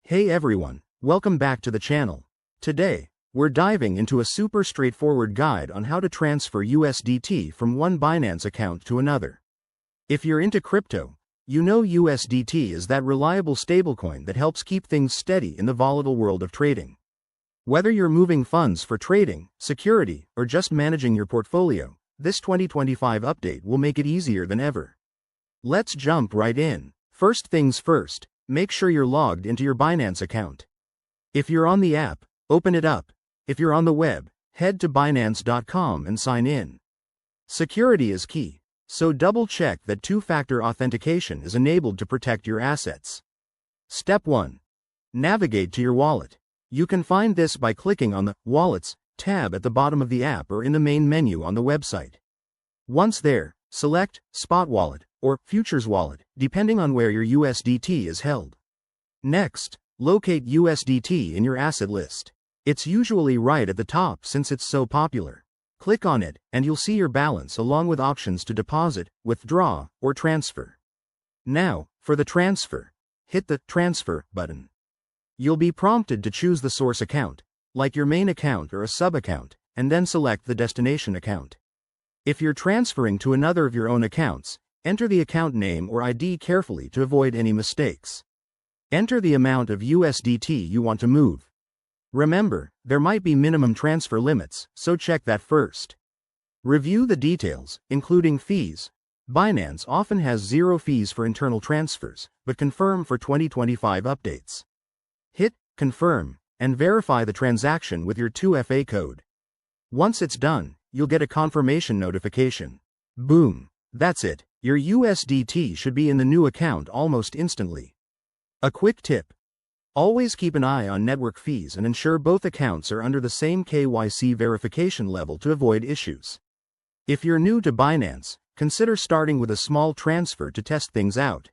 Hey everyone, welcome back to the channel. Today, we're diving into a super straightforward guide on how to transfer USDT from one Binance account to another. If you're into crypto, you know USDT is that reliable stablecoin that helps keep things steady in the volatile world of trading. Whether you're moving funds for trading, security, or just managing your portfolio, this 2025 update will make it easier than ever. Let's jump right in. First things first, make sure you're logged into your Binance account. If you're on the app, open it up. If you're on the web, head to Binance.com and sign in. Security is key, so double-check that two-factor authentication is enabled to protect your assets. Step 1. Navigate to your wallet. You can find this by clicking on the Wallets tab at the bottom of the app or in the main menu on the website. Once there, select Spot Wallet or Futures Wallet, depending on where your USDT is held. Next, locate USDT in your asset list. It's usually right at the top since it's so popular. Click on it, and you'll see your balance along with options to deposit, withdraw, or transfer. Now, for the transfer, hit the Transfer button. You'll be prompted to choose the source account, like your main account or a sub-account, and then select the destination account. If you're transferring to another of your own accounts, enter the account name or ID carefully to avoid any mistakes. Enter the amount of USDT you want to move. Remember, there might be minimum transfer limits, so check that first. Review the details, including fees. Binance often has zero fees for internal transfers, but confirm for 2025 updates. Hit Confirm and verify the transaction with your 2FA code. Once it's done, you'll get a confirmation notification. Boom! That's it. Your USDT should be in the new account almost instantly. A quick tip. Always keep an eye on network fees and ensure both accounts are under the same KYC verification level to avoid issues. If you're new to Binance, consider starting with a small transfer to test things out.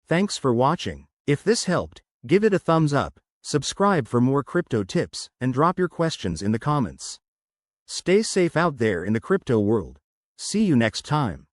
Thanks for watching. If this helped, give it a thumbs up, subscribe for more crypto tips, and drop your questions in the comments. Stay safe out there in the crypto world. See you next time.